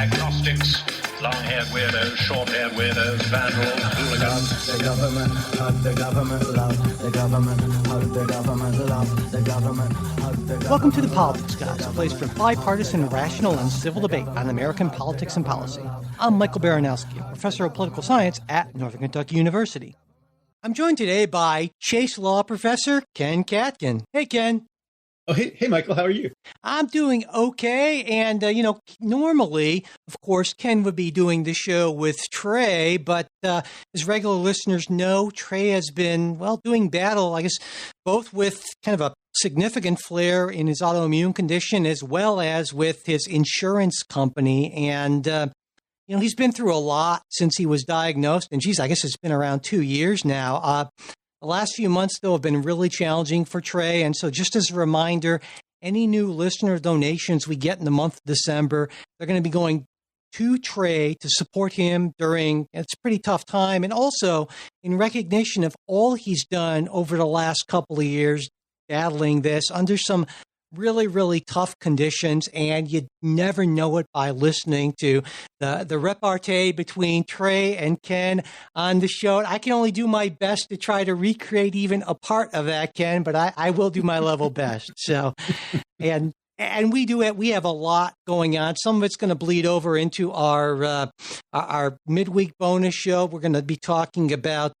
agnostics, long-haired weirdos, short-haired weirdos, vandals, hooligans. The government, hug the government, love the government, hug the government, love the government, hug the government. Welcome to The Politics Guys, a place for bipartisan, rational, and civil debate on American politics and policy. I'm Michael Baranowski, a professor of political science at Northern Kentucky University. I'm joined today by Chase Law Professor Ken Katkin. Hey, Ken. Oh, hey, Michael, how are you? I'm doing okay. And, normally, of course, Ken would be doing the show with Trey, but as regular listeners know, Trey has been, doing battle, I guess, both with kind of a significant flare in his autoimmune condition as well as with his insurance company. And, he's been through a lot since he was diagnosed. And, I guess it's been around 2 years now. The last few months, though, have been really challenging for Trey. And so just as a reminder, any new listener donations we get in the month of December, they're going to be going to Trey to support him during it's a pretty tough time. And also in recognition of all he's done over the last couple of years battling this under some really, really tough conditions, and you never know it by listening to the repartee between Trey and Ken on the show. I can only do my best to try to recreate even a part of that, Ken, but I will do my level best. So, and we do it. We have a lot going on. Some of it's going to bleed over into our midweek bonus show. We're going to be talking about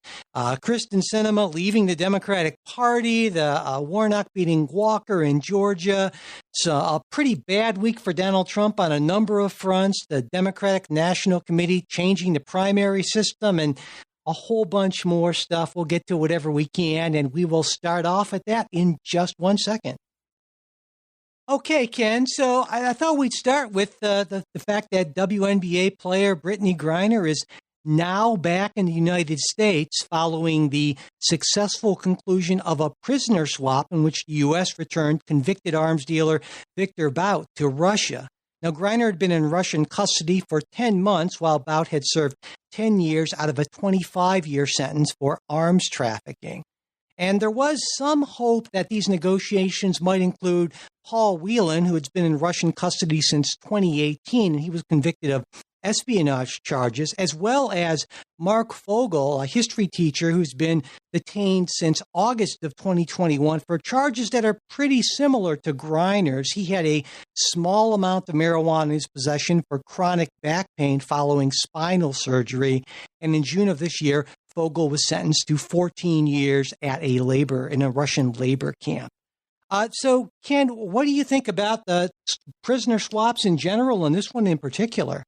Kristen Sinema leaving the Democratic Party, the Warnock beating Walker in Georgia. It's a pretty bad week for Donald Trump on a number of fronts. The Democratic National Committee changing the primary system and a whole bunch more stuff. We'll get to whatever we can, and we will start off at that in just 1 second. Okay, Ken, so I thought we'd start with the fact that WNBA player Brittany Griner is now back in the United States following the successful conclusion of a prisoner swap in which the U.S. returned convicted arms dealer Victor Bout to Russia. Now, Griner had been in Russian custody for 10 months, while Bout had served 10 years out of a 25-year sentence for arms trafficking. And there was some hope that these negotiations might include Paul Whelan, who has been in Russian custody since 2018, and he was convicted of espionage charges, as well as Mark Fogel, a history teacher who's been detained since August of 2021 for charges that are pretty similar to Griner's. He had a small amount of marijuana in his possession for chronic back pain following spinal surgery. And in June of this year, Fogel was sentenced to 14 years in a Russian labor camp. So, Ken, what do you think about the prisoner swaps in general and this one in particular?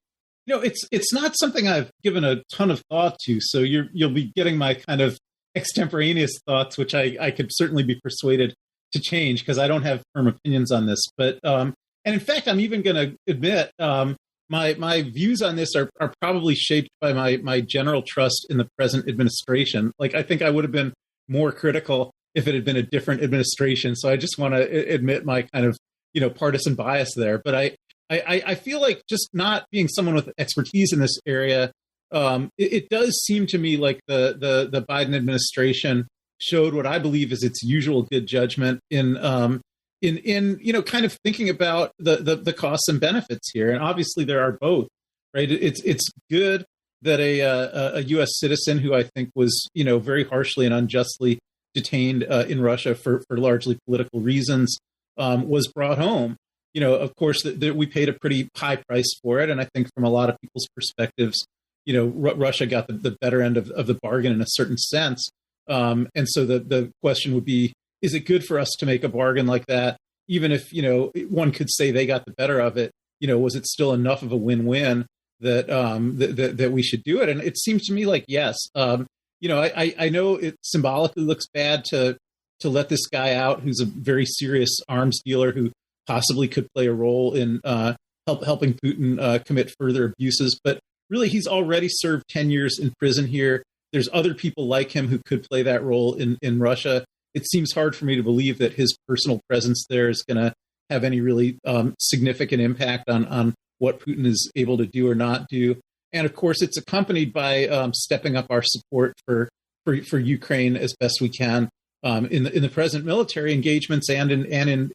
It's not something I've given a ton of thought to. So you'll be getting my kind of extemporaneous thoughts, which I could certainly be persuaded to change because I don't have firm opinions on this. But and in fact, I'm even going to admit my views on this are probably shaped by my general trust in the present administration. Like, I think I would have been more critical if it had been a different administration. So I just want to admit my kind of, partisan bias there. But I feel like just not being someone with expertise in this area, it does seem to me like the Biden administration showed what I believe is its usual good judgment in kind of thinking about the costs and benefits here. And obviously there are both, right? It's good that a U.S. citizen who I think was, very harshly and unjustly detained in Russia for largely political reasons was brought home. Of course, we paid a pretty high price for it. And I think from a lot of people's perspectives, Russia got the better end of the bargain in a certain sense. And so the question would be, is it good for us to make a bargain like that? Even if, one could say they got the better of it, was it still enough of a win-win that we should do it? And it seems to me like, yes. I know it symbolically looks bad to let this guy out who's a very serious arms dealer who possibly could play a role in helping Putin commit further abuses. But really, he's already served 10 years in prison here. There's other people like him who could play that role in Russia. It seems hard for me to believe that his personal presence there is going to have any really significant impact on what Putin is able to do or not do. And of course, it's accompanied by stepping up our support for Ukraine as best we can in the present military engagements and in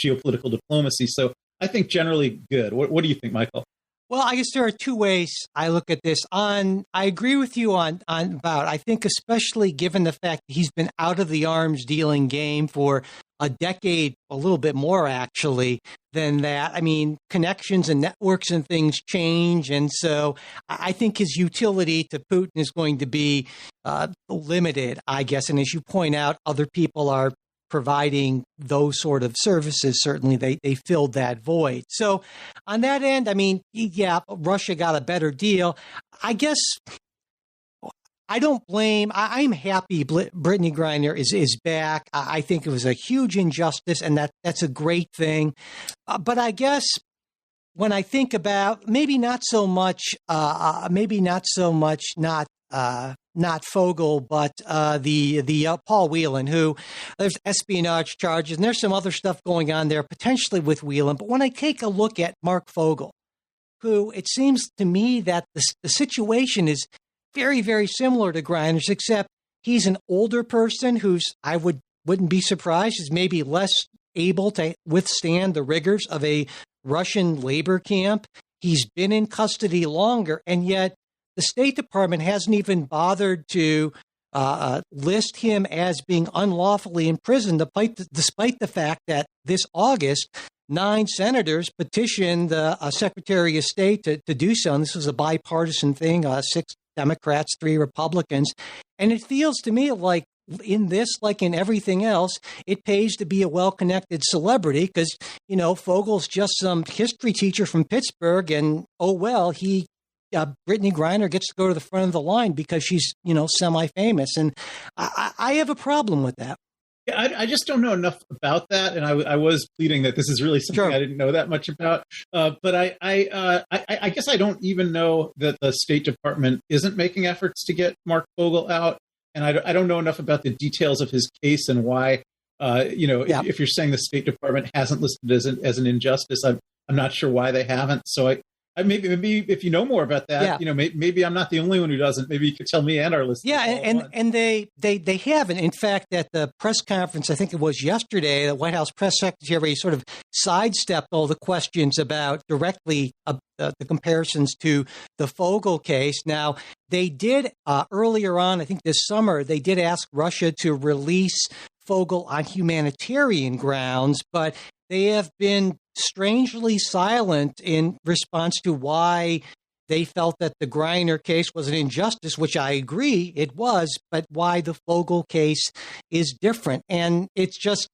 geopolitical diplomacy. So I think generally good. What do you think, Michael? Well, I guess there are two ways I look at this. I agree with you on about, I think especially given the fact that he's been out of the arms dealing game for a decade, a little bit more actually than that. I mean, connections and networks and things change. And so I think his utility to Putin is going to be limited, I guess. And as you point out, other people are providing those sort of services. Certainly they filled that void. So on that end, I mean, yeah, Russia got a better deal. I guess I don't blame. I'm happy Brittany Griner is back. I think it was a huge injustice, and that's a great thing. But I guess when I think about maybe not so much not Fogel, but the Paul Whelan, who there's espionage charges, and there's some other stuff going on there potentially with Whelan. But when I take a look at Mark Fogel, who it seems to me that the situation is very, very similar to Griner's, except he's an older person who's, wouldn't be surprised, is maybe less able to withstand the rigors of a Russian labor camp. He's been in custody longer, and yet the State Department hasn't even bothered to list him as being unlawfully imprisoned, despite the fact that this August, 9 senators petitioned the Secretary of State to do so. And this was a bipartisan thing, 6 Democrats, 3 Republicans. And it feels to me like in this, like in everything else, it pays to be a well-connected celebrity because, Fogel's just some history teacher from Pittsburgh. And, Brittany Griner gets to go to the front of the line because she's, semi-famous. And I have a problem with that. Yeah, I just don't know enough about that, and I was pleading that this is really something I didn't know that much about. But I guess I don't even know that the State Department isn't making efforts to get Mark Fogel out, and I don't know enough about the details of his case and why. If you're saying the State Department hasn't listed as an injustice, I'm not sure why they haven't. So maybe if you know more about that, maybe I'm not the only one who doesn't. Maybe you could tell me and our listeners. Yeah, and they haven't. In fact, at the press conference, I think it was yesterday, the White House press secretary sort of sidestepped all the questions about directly the comparisons to the Fogel case. Now, they did earlier on, I think this summer, they did ask Russia to release Fogel on humanitarian grounds, but they have been strangely silent in response to why they felt that the Griner case was an injustice, which I agree it was, but why the Fogel case is different. And it's just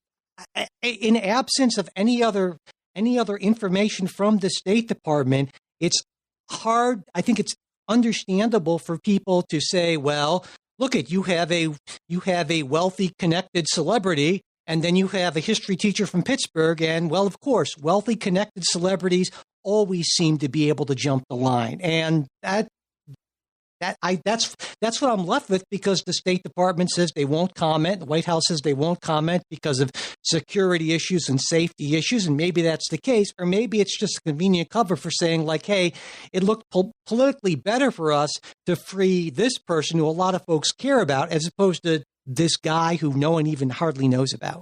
in absence of any other information from the State Department, it's hard. I think it's understandable for people to say, well, look you have a wealthy, connected celebrity, and then you have a history teacher from Pittsburgh. And, well, of course, wealthy, connected celebrities always seem to be able to jump the line. And that's what I'm left with, because the State Department says they won't comment. The White House says they won't comment because of security issues and safety issues. And maybe that's the case. Or maybe it's just a convenient cover for saying, like, hey, it looked politically better for us to free this person who a lot of folks care about, as opposed to this guy who no one even hardly knows about.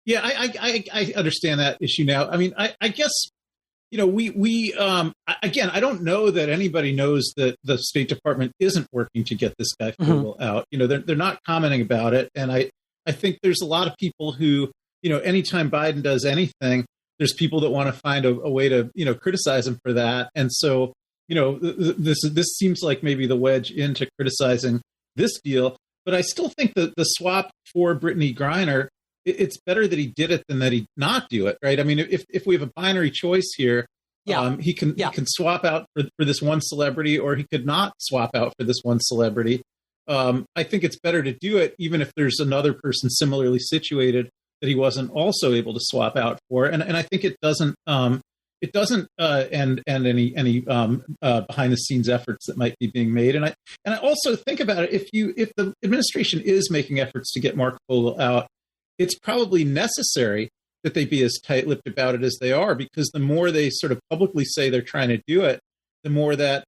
Yeah, I understand that issue now. I mean, I guess, we again, I don't know that anybody knows that the State Department isn't working to get this guy Fogel out. They're not commenting about it. And I think there's a lot of people who, anytime Biden does anything, there's people that want to find a way to, criticize him for that. And so, this seems like maybe the wedge into criticizing this deal. But I still think that the swap for Brittany Griner, it's better that he did it than that he not do it, right? I mean, if we have a binary choice here, he can swap out for this one celebrity, or he could not swap out for this one celebrity. I think it's better to do it, even if there's another person similarly situated that he wasn't also able to swap out for. And I think it doesn't end any behind the scenes efforts that might be being made. And I also think about it, if the administration is making efforts to get Mark Fogel out, it's probably necessary that they be as tight-lipped about it as they are, because the more they sort of publicly say they're trying to do it, the more that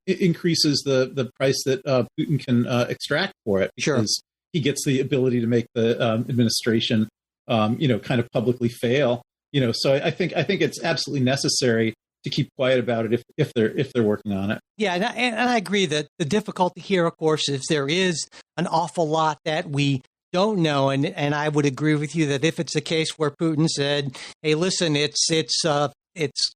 it increases the price that Putin can extract for it, because he gets the ability to make the administration, kind of publicly fail. So I think it's absolutely necessary to keep quiet about it if they're working on it. Yeah, and I agree that the difficulty here, of course, is there is an awful lot that we don't know, and I would agree with you that if it's a case where Putin said, "Hey, listen, it's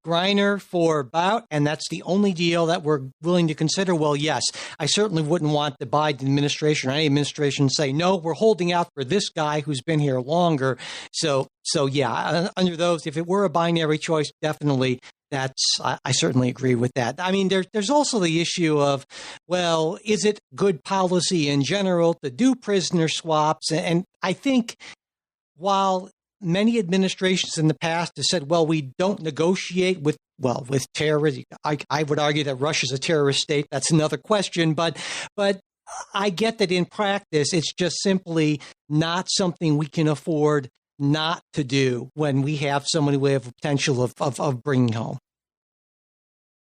Griner for bout, and that's the only deal that we're willing to consider," well, yes, I certainly wouldn't want the Biden administration or any administration to say, "No, we're holding out for this guy who's been here longer." So yeah, under those, if it were a binary choice, definitely. I certainly agree with that. I mean, there's also the issue of, well, is it good policy in general to do prisoner swaps? And I think while many administrations in the past have said, well, we don't negotiate with terrorism. I would argue that Russia's a terrorist state. That's another question. But I get that in practice, it's just simply not something we can afford not to do when we have so many way of potential of bringing home.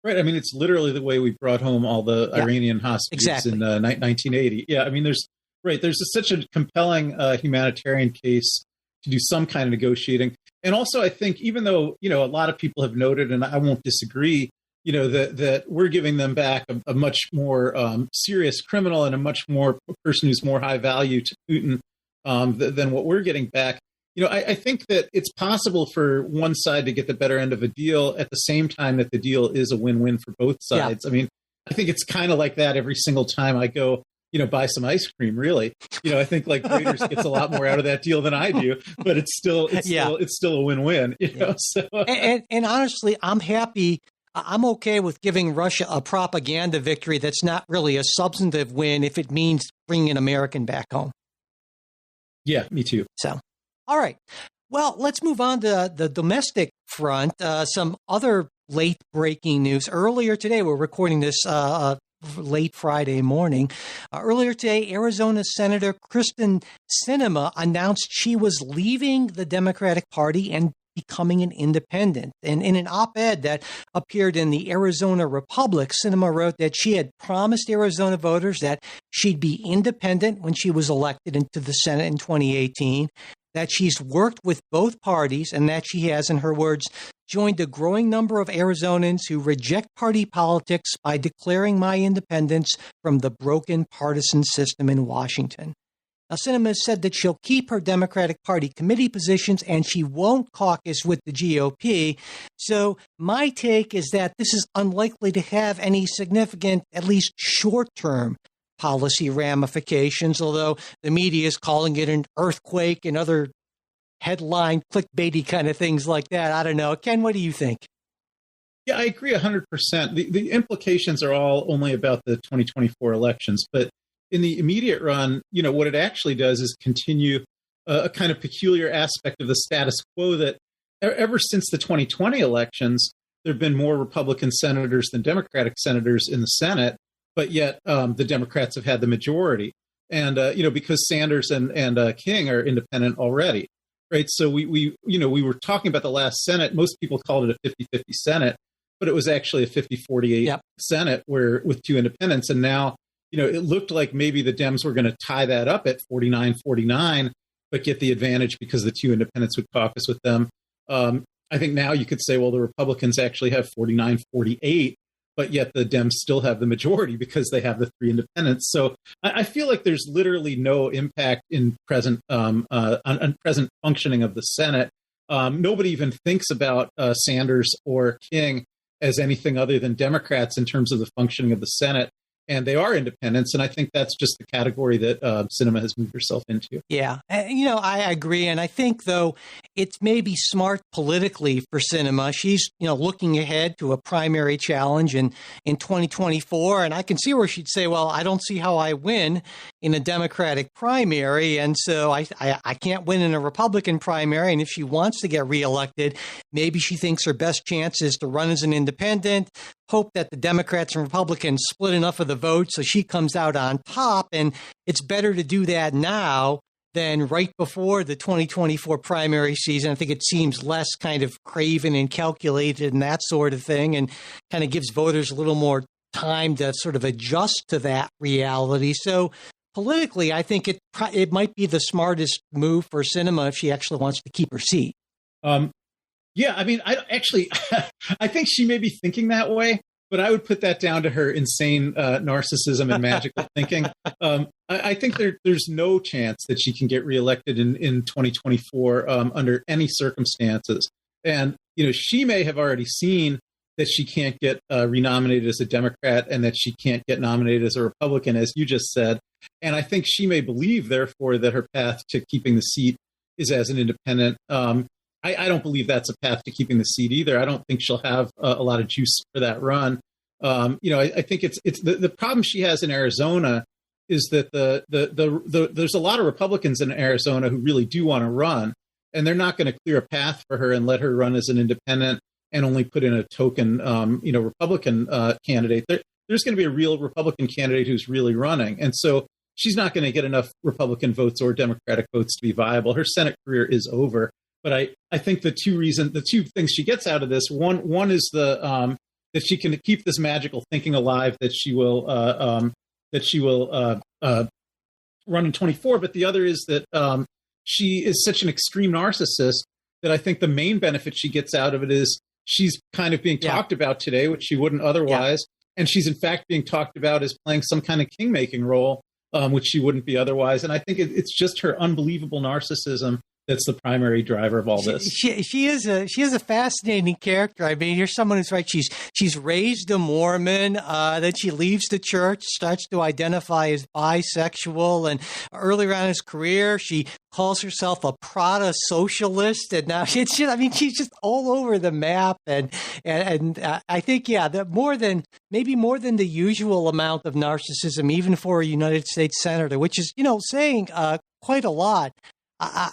Right. I mean, it's literally the way we brought home all the Iranian hostages in 1980. Yeah. I mean, there's such a compelling humanitarian case to do some kind of negotiating. And also, I think even though, a lot of people have noted, and I won't disagree, that we're giving them back a much more serious criminal and a person who's more high value to Putin than what we're getting back. I think that it's possible for one side to get the better end of a deal at the same time that the deal is a win-win for both sides. Yeah. I mean, I think it's kind of like that every single time I go, buy some ice cream, really. I think like Raiders gets a lot more out of that deal than I do, but it's still a win-win, so. And honestly, I'm happy. I'm okay with giving Russia a propaganda victory that's not really a substantive win if it means bringing an American back home. Yeah, me too. So. All right. Well, let's move on to the domestic front. Some other late breaking news. Earlier today, we're recording this late Friday morning. Earlier today, Arizona Senator Kristen Sinema announced she was leaving the Democratic Party and becoming an independent. And in an op-ed that appeared in the Arizona Republic, Sinema wrote that she had promised Arizona voters that she'd be independent when she was elected into the Senate in 2018. That she's worked with both parties and that she has, in her words, joined a growing number of Arizonans who reject party politics by declaring my independence from the broken partisan system in Washington. Now, Sinema said that she'll keep her Democratic Party committee positions and she won't caucus with the GOP. So my take is that this is unlikely to have any significant, at least short-term, policy ramifications, although the media is calling it an earthquake and other headline clickbaity kind of things like that. I don't know. Ken, what do you think? Yeah, I agree 100%. The implications are all only about the 2024 elections. But in the immediate run, what it actually does is continue a kind of peculiar aspect of the status quo that ever since the 2020 elections, there have been more Republican senators than Democratic senators in the Senate. But yet the Democrats have had the majority. And, because Sanders and King are independent already. Right. So we were talking about the last Senate. Most people called it a 50-50 Senate, but it was actually a 50-48 Senate with two independents. And now, it looked like maybe the Dems were going to tie that up at 49-49, but get the advantage because the two independents would caucus with them. I think now you could say, well, the Republicans actually have 49-48. But yet the Dems still have the majority because they have the three independents. So I feel like there's literally no impact in present functioning of the Senate. Nobody even thinks about Sanders or King as anything other than Democrats in terms of the functioning of the Senate. And they are independents. And I think that's just the category that Sinema has moved herself into. Yeah. I agree. And I think, though, it's maybe smart politically for Sinema. She's, looking ahead to a primary challenge in 2024. And I can see where she'd say, well, I don't see how I win in a Democratic primary. And so I can't win in a Republican primary. And if she wants to get reelected, maybe she thinks her best chance is to run as an independent, hope that the Democrats and Republicans split enough of the vote so she comes out on top. And it's better to do that now than right before the 2024 primary season. I think it seems less kind of craven and calculated and that sort of thing, and kind of gives voters a little more time to sort of adjust to that reality. So politically, I think it might be the smartest move for Sinema if she actually wants to keep her seat. Yeah, I mean, I actually, I think she may be thinking that way, but I would put that down to her insane narcissism and magical thinking. I think there's no chance that she can get reelected in 2024 under any circumstances. And, she may have already seen that she can't get renominated as a Democrat and that she can't get nominated as a Republican, as you just said. And I think she may believe, therefore, that her path to keeping the seat is as an independent. I don't believe that's a path to keeping the seat either. I don't think she'll have a lot of juice for that run. I think it's the problem she has in Arizona is that there's a lot of Republicans in Arizona who really do want to run, and they're not going to clear a path for her and let her run as an independent and only put in a token, Republican candidate. There's going to be a real Republican candidate who's really running, and so she's not going to get enough Republican votes or Democratic votes to be viable. Her Senate career is over. But I think the two things she gets out of this, one is that she can keep this magical thinking alive that she will run in 24. But the other is that she is such an extreme narcissist that I think the main benefit she gets out of it is she's kind of being talked about today, which she wouldn't otherwise. And she's in fact being talked about as playing some kind of king-making role, which she wouldn't be otherwise. And I think it's just her unbelievable narcissism that's the primary driver of all this. She is a fascinating character. I mean, here's someone who's right. She's raised a Mormon. Then she leaves the church, starts to identify as bisexual, and earlier on in his career, she calls herself a Prada socialist. And now she's just all over the map. And I think that maybe more than the usual amount of narcissism, even for a United States senator, which is saying quite a lot.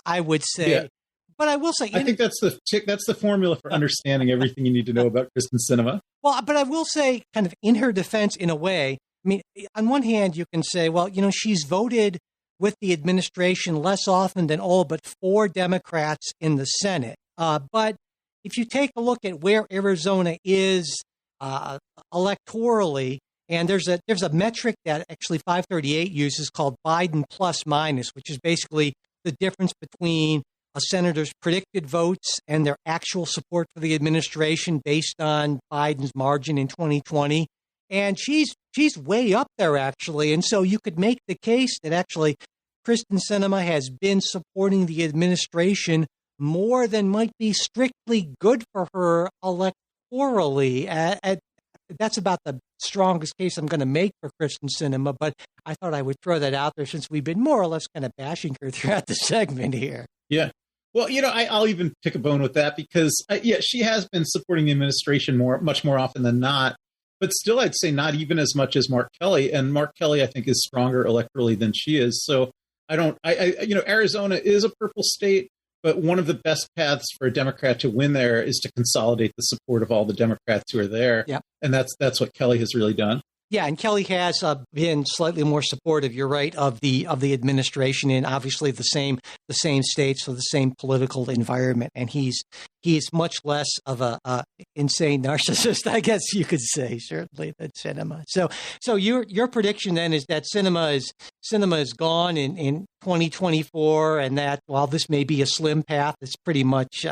I would say, but I will say, I think that's the formula for understanding everything you need to know about Kristen Sinema. Well, but I will say, kind of in her defense, in a way, I mean, on one hand, you can say, well, she's voted with the administration less often than all but 4 Democrats in the Senate. But if you take a look at where Arizona is electorally, and there's a metric that actually 538 uses called Biden plus minus, which is basically the difference between a senator's predicted votes and their actual support for the administration based on Biden's margin in 2020. And she's way up there, actually. And so you could make the case that actually Kristen Sinema has been supporting the administration more than might be strictly good for her electorally. That's about the strongest case I'm going to make for Kristen Sinema, but I thought I would throw that out there since we've been more or less kind of bashing her throughout the segment here. Yeah. Well, I'll even pick a bone with that because, she has been supporting the administration much more often than not, but still I'd say not even as much as Mark Kelly. And Mark Kelly, I think, is stronger electorally than she is. So Arizona is a purple state. But one of the best paths for a Democrat to win there is to consolidate the support of all the Democrats who are there. Yep. And that's what Kelly has really done. Yeah, and Kelly has been slightly more supportive, you're right, of the administration in obviously the same states, so the same political environment. And he's much less of a insane narcissist, I guess you could say, certainly, than Sinema. So your prediction then is that Sinema is gone in 2024, and that while this may be a slim path, it's pretty much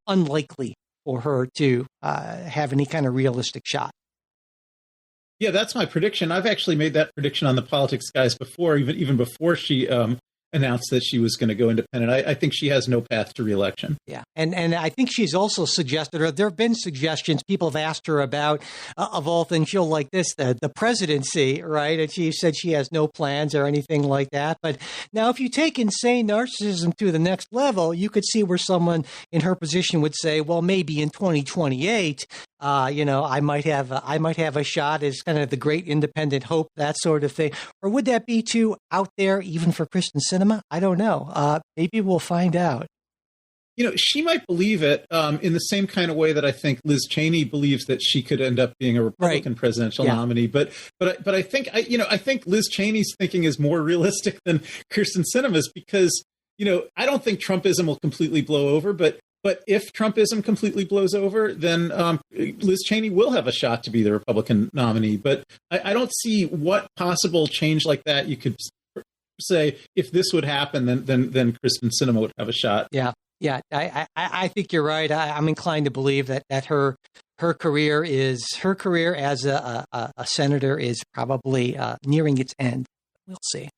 unlikely for her to have any kind of realistic shot. Yeah, that's my prediction. I've actually made that prediction on the Politics Guys before, even before she announced that she was going to go independent. I think she has no path to reelection. Yeah, and I think she's also suggested, or there have been suggestions, people have asked her about, of all things, she'll like this, the presidency, right? And she said she has no plans or anything like that. But now if you take insane narcissism to the next level, you could see where someone in her position would say, well, maybe in 2028, I might have a shot as kind of the great independent hope, that sort of thing. Or would that be too out there even for Kristen Sinema? I don't know. Maybe we'll find out. She might believe it in the same kind of way that I think Liz Cheney believes that she could end up being a Republican presidential nominee. But I think I think Liz Cheney's thinking is more realistic than Kristen Sinema's because I don't think Trumpism will completely blow over, but if Trumpism completely blows over, then Liz Cheney will have a shot to be the Republican nominee. But I don't see what possible change like that you could say if this would happen, then Kristen Sinema would have a shot. Yeah. Yeah, I think you're right. I'm inclined to believe that her career as a senator is probably nearing its end. We'll see.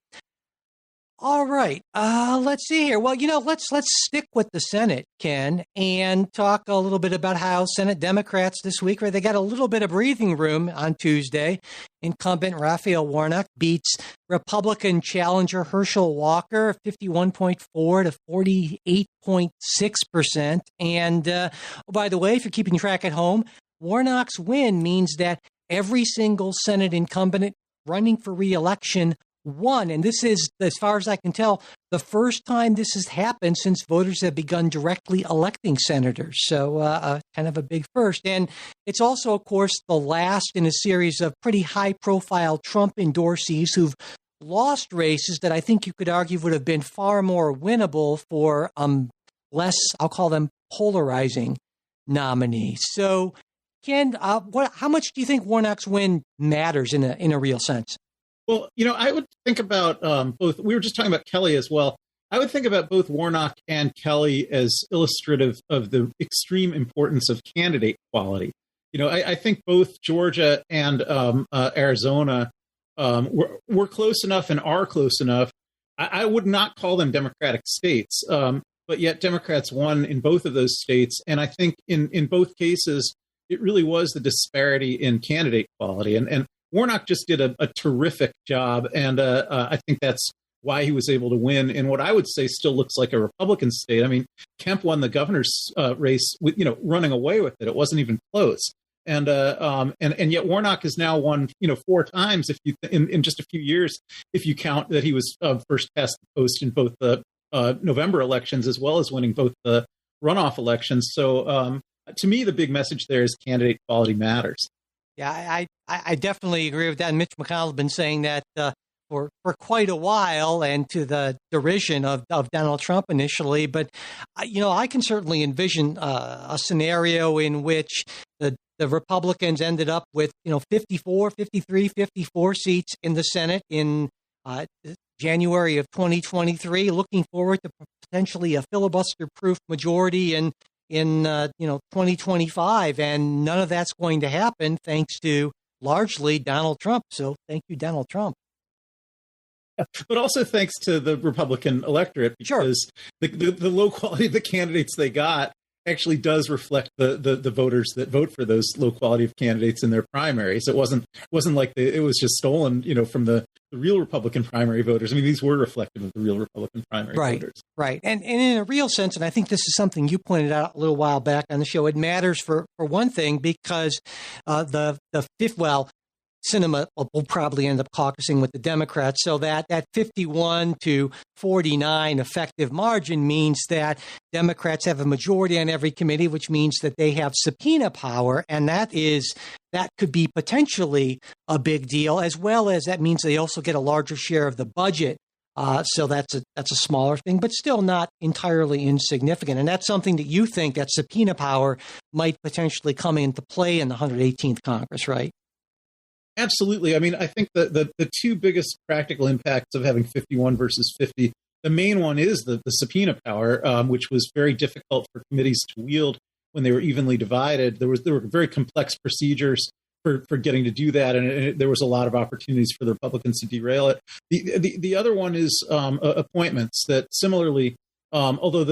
All right. Let's see here. Well, let's stick with the Senate, Ken, and talk a little bit about how Senate Democrats this week, where they got a little bit of breathing room on Tuesday. Incumbent Raphael Warnock beats Republican challenger Herschel Walker 51.4 to 48.6%. And by the way, if you're keeping track at home, Warnock's win means that every single Senate incumbent running for re-election won. And this is, as far as I can tell, the first time this has happened since voters have begun directly electing senators. So kind of a big first. And it's also, of course, the last in a series of pretty high-profile Trump endorsees who've lost races that I think you could argue would have been far more winnable for less, I'll call them, polarizing nominees. So, Ken, how much do you think Warnock's win matters in a real sense? Well, I would think about both. We were just talking about Kelly as well. I would think about both Warnock and Kelly as illustrative of the extreme importance of candidate quality. I think both Georgia and Arizona were close enough and are close enough. I would not call them Democratic states, but yet Democrats won in both of those states. And I think in both cases, it really was the disparity in candidate quality. And Warnock just did a terrific job, and I think that's why he was able to win in what I would say still looks like a Republican state. I mean, Kemp won the governor's race with running away with it. It wasn't even close, and yet Warnock has now won 4 times if you in just a few years, if you count that he was first past the post in both the November elections as well as winning both the runoff elections. So to me, the big message there is candidate quality matters. Yeah, I definitely agree with that. And Mitch McConnell has been saying that for quite a while, and to the derision of Donald Trump initially. But, I can certainly envision a scenario in which the Republicans ended up with, 54 seats in the Senate in January of 2023, looking forward to potentially a filibuster-proof majority in 2025, and none of that's going to happen thanks to largely Donald Trump. So thank you, Donald Trump. But also thanks to the Republican electorate, because the low quality of the candidates they got actually does reflect the voters that vote for those low quality of candidates in their primaries. It wasn't like it was just stolen, from the real Republican primary voters. I mean, these were reflective of the real Republican primary voters. Right. And in a real sense, and I think this is something you pointed out a little while back on the show, it matters for one thing, because the fifth, Sinema will probably end up caucusing with the Democrats. So that 51 to 49 effective margin means that Democrats have a majority on every committee, which means that they have subpoena power. And that could be potentially a big deal, as well as that means they also get a larger share of the budget. So that's a smaller thing, but still not entirely insignificant. And that's something that you think that subpoena power might potentially come into play in the 118th Congress, right? Absolutely. I mean, I think the two biggest practical impacts of having 51 versus 50, the main one is the subpoena power, which was very difficult for committees to wield when they were evenly divided. There were very complex procedures for getting to do that, and there was a lot of opportunities for the Republicans to derail it. The other one is appointments that similarly, although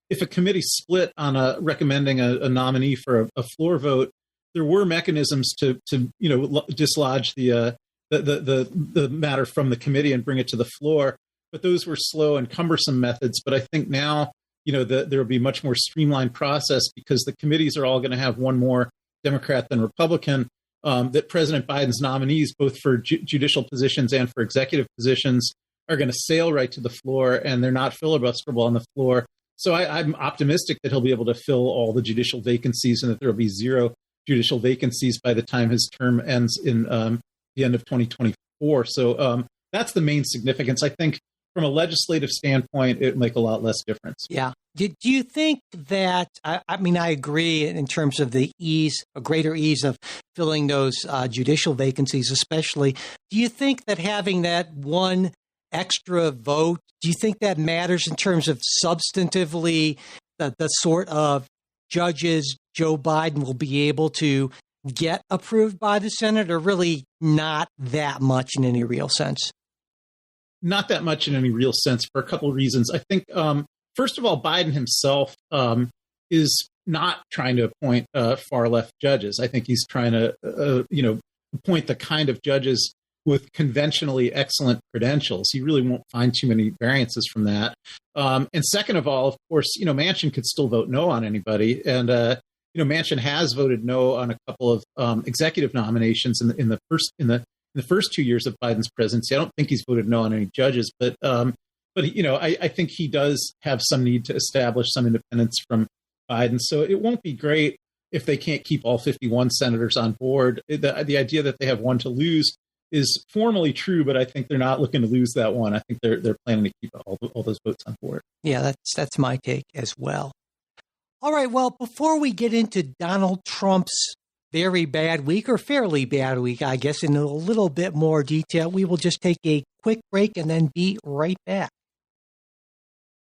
if a committee split on recommending a nominee for a floor vote, there were mechanisms to dislodge the matter from the committee and bring it to the floor, but those were slow and cumbersome methods. But I think now there will be a much more streamlined process, because the committees are all going to have one more Democrat than Republican. That President Biden's nominees, both for judicial positions and for executive positions, are going to sail right to the floor, and they're not filibusterable on the floor. So I'm optimistic that he'll be able to fill all the judicial vacancies, and that there will be 0 judicial vacancies by the time his term ends in the end of 2024. So that's the main significance. I think from a legislative standpoint, it would make a lot less difference. Yeah. Do you think that, I agree in terms of the greater ease of filling those judicial vacancies, especially. Do you think that having that one extra vote, do you think that matters in terms of substantively the sort of judges Joe Biden will be able to get approved by the Senate, or really not that much in any real sense? Not that much in any real sense for a couple of reasons. I think, first of all, Biden himself is not trying to appoint far left judges. I think he's trying to, appoint the kind of judges with conventionally excellent credentials. He really won't find too many variances from that. And second of all, of course, Manchin could still vote no on anybody. And, Manchin has voted no on a couple of executive nominations in the first 2 years of Biden's presidency. I don't think he's voted no on any judges, but I think he does have some need to establish some independence from Biden. So it won't be great if they can't keep all 51 senators on board. The idea that they have one to lose is formally true, but I think they're not looking to lose that one. I think they're planning to keep all those votes on board. Yeah, that's my take as well. All right, well, before we get into Donald Trump's very bad week, or fairly bad week, I guess, in a little bit more detail, we will just take a quick break and then be right back.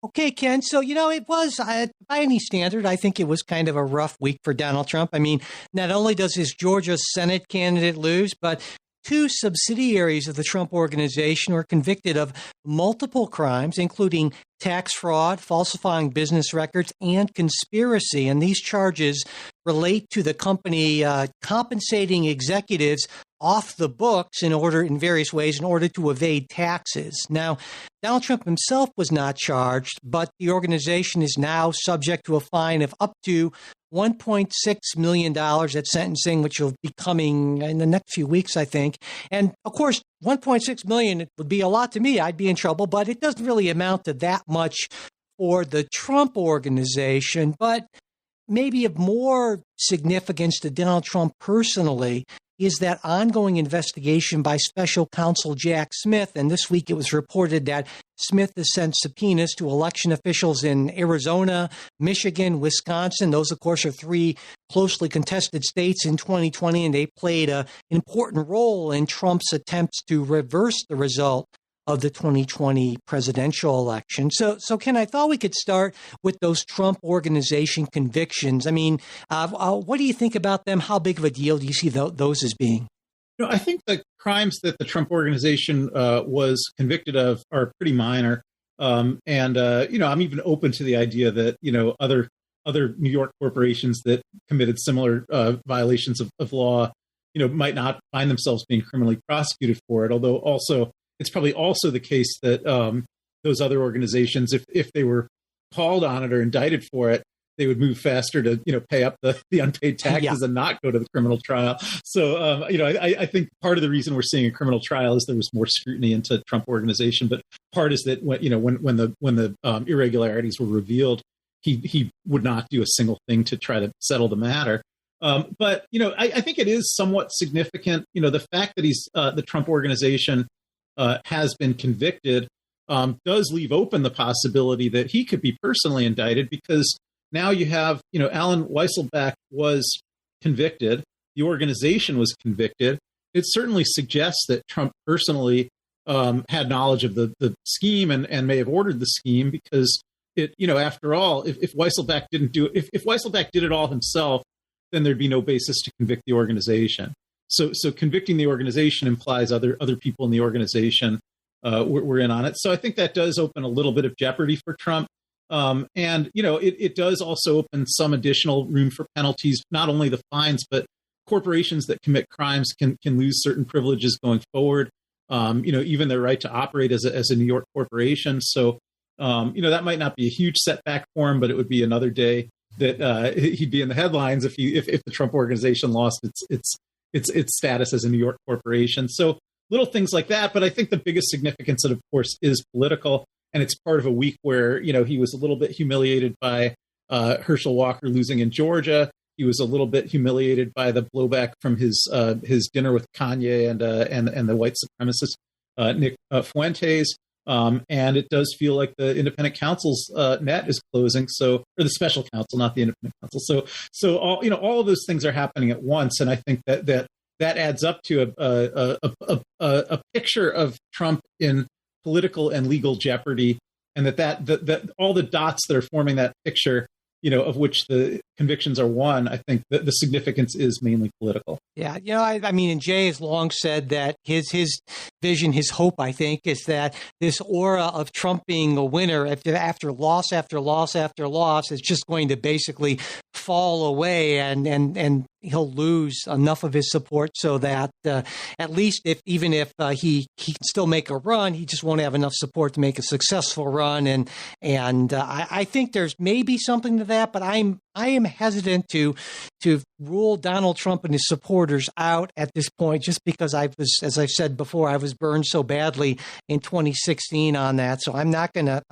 Okay, Ken, so, it was, by any standard, I think it was kind of a rough week for Donald Trump. I mean, not only does his Georgia Senate candidate lose, but two subsidiaries of the Trump Organization were convicted of multiple crimes, including tax fraud, falsifying business records, and conspiracy. And these charges relate to the company compensating executives off the books in various ways in order to evade taxes. Now, Donald Trump himself was not charged, but the organization is now subject to a fine of up to $1.6 million at sentencing, which will be coming in the next few weeks, I think. And of course, $1.6 million would be a lot to me. I'd be in trouble, but it doesn't really amount to that much for the Trump Organization. But maybe of more significance to Donald Trump personally is that ongoing investigation by special counsel Jack Smith. And this week it was reported that Smith has sent subpoenas to election officials in Arizona, Michigan, Wisconsin. Those, of course, are three closely contested states in 2020, and they played an important role in Trump's attempts to reverse the result of the 2020 presidential election. So Ken, I thought we could start with those Trump Organization convictions. I mean, what do you think about them? How big of a deal do you see those as being? I think the crimes that the Trump Organization was convicted of are pretty minor. I'm even open to the idea that, other New York corporations that committed similar violations of law, might not find themselves being criminally prosecuted for it. Although also, it's probably also the case that those other organizations, if they were called on it or indicted for it, they would move faster to, pay up the unpaid taxes and not go to the criminal trial. So, I think part of the reason we're seeing a criminal trial is there was more scrutiny into Trump Organization. But part is that when the irregularities were revealed, he would not do a single thing to try to settle the matter. But I think it is somewhat significant. The fact that the Trump Organization has been convicted does leave open the possibility that he could be personally indicted, because now you have, Alan Weisselbeck was convicted. The organization was convicted. It certainly suggests that Trump personally had knowledge of the scheme and may have ordered the scheme, because after all, if Weisselbeck didn't do it, if Weisselbeck did it all himself, then there'd be no basis to convict the organization. So convicting the organization implies other people in the organization were in on it. So I think that does open a little bit of jeopardy for Trump. It does also open some additional room for penalties, not only the fines, but corporations that commit crimes can lose certain privileges going forward. Even their right to operate as a New York corporation. So, that might not be a huge setback for him, but it would be another day that he'd be in the headlines if the Trump Organization lost its status as a New York corporation. So little things like that. But I think the biggest significance, of course, is political. And it's part of a week where, he was a little bit humiliated by Herschel Walker losing in Georgia. He was a little bit humiliated by the blowback from his dinner with Kanye and the white supremacist Nick Fuentes. And it does feel like the independent counsel's net is closing. So, or the special counsel, not the independent counsel. So all of those things are happening at once. And I think that adds up to a picture of Trump in political and legal jeopardy, and that all the dots that are forming that picture, of which the convictions are one, I think that the significance is mainly political. Yeah, I mean, and Jay has long said that his vision, his hope, I think, is that this aura of Trump being a winner after loss after loss after loss is just going to basically fall away, and he'll lose enough of his support so that at least even if he can still make a run, he just won't have enough support to make a successful run. And I think there's maybe something to that, but I am hesitant to rule Donald Trump and his supporters out at this point, just because as I've said before, I was burned so badly in 2016 on that. So I'm not gonna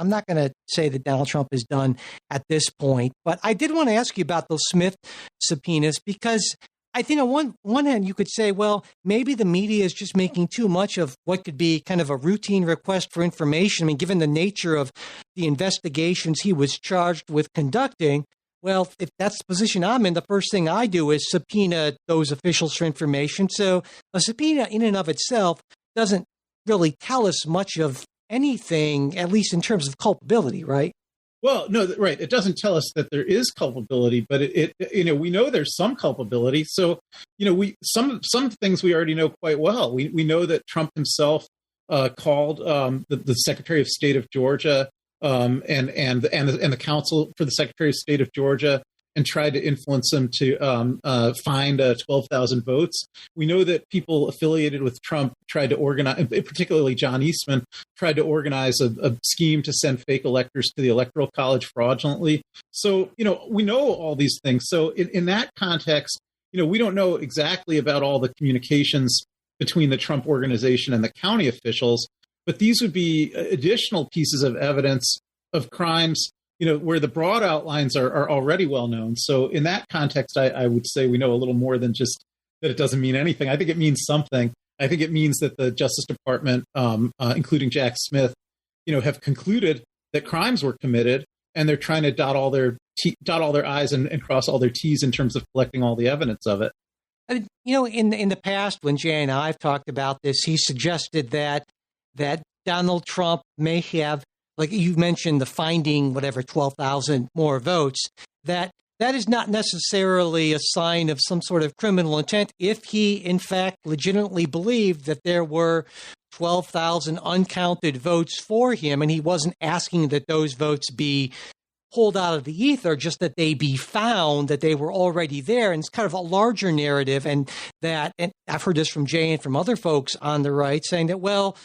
say that Donald Trump is done at this point. But I did want to ask you about those Smith subpoenas, because I think on one hand you could say, well, maybe the media is just making too much of what could be kind of a routine request for information. I mean, given the nature of the investigations he was charged with conducting. Well, if that's the position I'm in, the first thing I do is subpoena those officials for information. So a subpoena in and of itself doesn't really tell us much of anything, at least in terms of culpability, right? Well, no, right. It doesn't tell us that there is culpability, but it we know there's some culpability. So, some things we already know quite well. We know that Trump himself called the Secretary of State of Georgia and the counsel for the Secretary of State of Georgia, and tried to influence him to find 12,000 votes. We know that people affiliated with Trump tried to organize, particularly John Eastman, tried to organize a scheme to send fake electors to the Electoral College fraudulently. So, we know all these things. So in that context, we don't know exactly about all the communications between the Trump organization and the county officials, but these would be additional pieces of evidence of crimes, where the broad outlines are already well known. So in that context, I would say we know a little more than just that it doesn't mean anything. I think it means something. I think it means that the Justice Department, including Jack Smith, have concluded that crimes were committed, and they're trying to dot all their I's and cross all their T's in terms of collecting all the evidence of it. In the past, when Jay and I have talked about this, he suggested that Donald Trump may have, like you mentioned, the finding, 12,000 more votes, that is not necessarily a sign of some sort of criminal intent if he, in fact, legitimately believed that there were 12,000 uncounted votes for him, and he wasn't asking that those votes be pulled out of the ether, just that they be found, that they were already there. And it's kind of a larger narrative. And I've heard this from Jay and from other folks on the right saying that, well,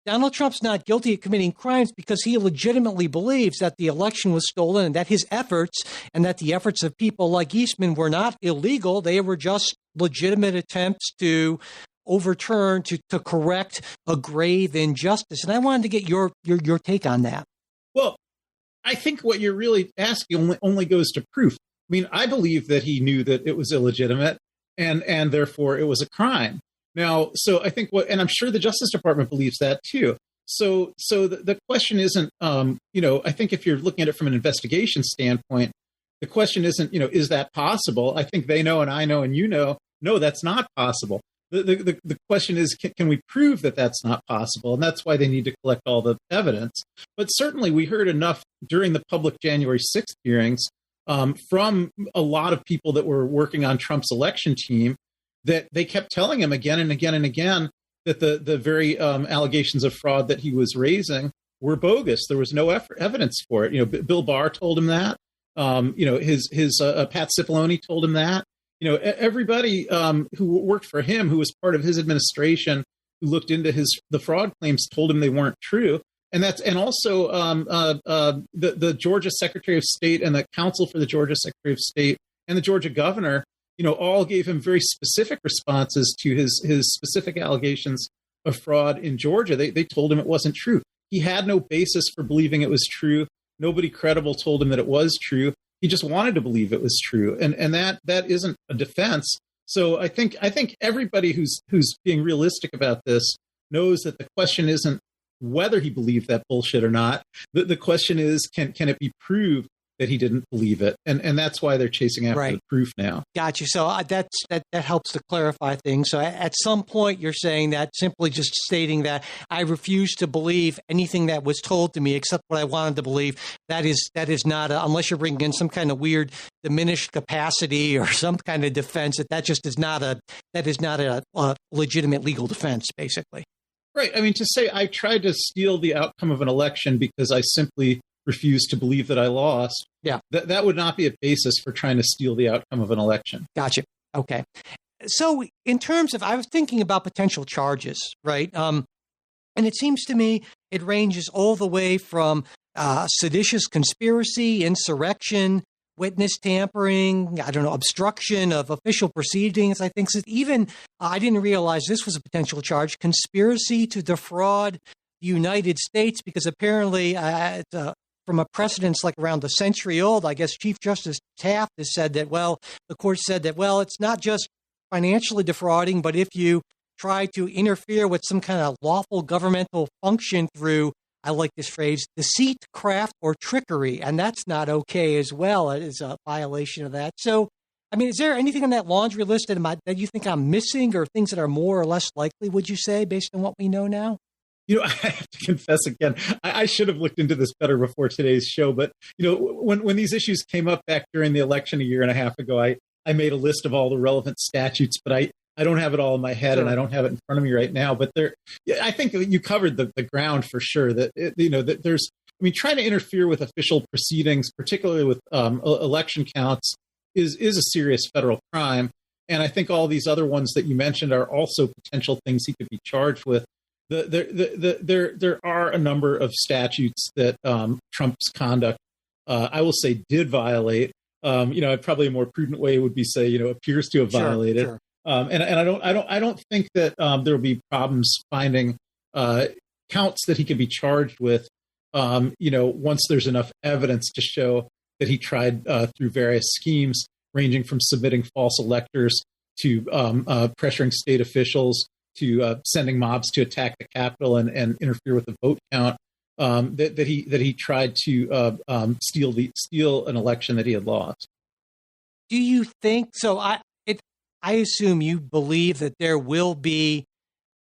Donald Trump's not guilty of committing crimes because he legitimately believes that the election was stolen, and that his efforts and that the efforts of people like Eastman were not illegal. They were just legitimate attempts to overturn, to correct a grave injustice. And I wanted to get your take on that. Well, I think what you're really asking only goes to proof. I mean, I believe that he knew that it was illegitimate, and therefore it was a crime. Now, so I think and I'm sure the Justice Department believes that too. So the question isn't, I think if you're looking at it from an investigation standpoint, the question isn't, is that possible? I think they know, and I know, and no, that's not possible. The question is, can we prove that that's not possible? And that's why they need to collect all the evidence. But certainly we heard enough during the public January 6th hearings from a lot of people that were working on Trump's election team that they kept telling him again and again and again that the very allegations of fraud that he was raising were bogus. There was no evidence for it. Bill Barr told him that. His Pat Cipollone told him that. Everybody who worked for him, who was part of his administration, who looked into the fraud claims, told him they weren't true. And also the Georgia Secretary of State and the counsel for the Georgia Secretary of State and the Georgia governor, all gave him very specific responses to his specific allegations of fraud in Georgia. They told him it wasn't true. He had no basis for believing it was true. Nobody credible told him that it was true. He just wanted to believe it was true, and that isn't a defense. So I think everybody who's being realistic about this knows that the question isn't whether he believed that bullshit or not. The question is, can it be proved that he didn't believe it, and that's why they're chasing after the proof now. Gotcha. So that helps to clarify things. So at some point, you're saying that simply just stating that I refuse to believe anything that was told to me except what I wanted to believe. That is not unless you're bringing in some kind of weird diminished capacity or some kind of defense. That just is not a legitimate legal defense, basically. Right. I mean, to say I tried to steal the outcome of an election because I simply refuse to believe that I lost. Yeah. That would not be a basis for trying to steal the outcome of an election. Gotcha. Okay. So in terms of, I was thinking about potential charges, right? And it seems to me it ranges all the way from seditious conspiracy, insurrection, witness tampering, obstruction of official proceedings. I think even, I didn't realize this was a potential charge, conspiracy to defraud the United States, because apparently from a precedence like around a century old, I guess Chief Justice Taft has said that, the court said that, it's not just financially defrauding, but if you try to interfere with some kind of lawful governmental function through, I like this phrase, deceit, craft, or trickery, and that's not okay as well. It is a violation of that. So, I mean, is there anything on that laundry list that you think I'm missing, or things that are more or less likely, would you say, based on what we know now? I have to confess again, I should have looked into this better before today's show. But, when these issues came up back during the election a year and a half ago, I made a list of all the relevant statutes, but I don't have it all in my head, and I don't have it in front of me right now. But I think you covered the ground for sure. That that there's, trying to interfere with official proceedings, particularly with election counts, is a serious federal crime. And I think all these other ones that you mentioned are also potential things he could be charged with. There are a number of statutes that Trump's conduct, I will say, did violate. Probably a more prudent way would be say, appears to have violated. Sure. And I don't think that there will be problems finding counts that he can be charged with. Once there's enough evidence to show that he tried through various schemes, ranging from submitting false electors to pressuring state officials to sending mobs to attack the Capitol and interfere with the vote count. That he tried to steal an election that he had lost. Do you think so? I assume you believe that there will be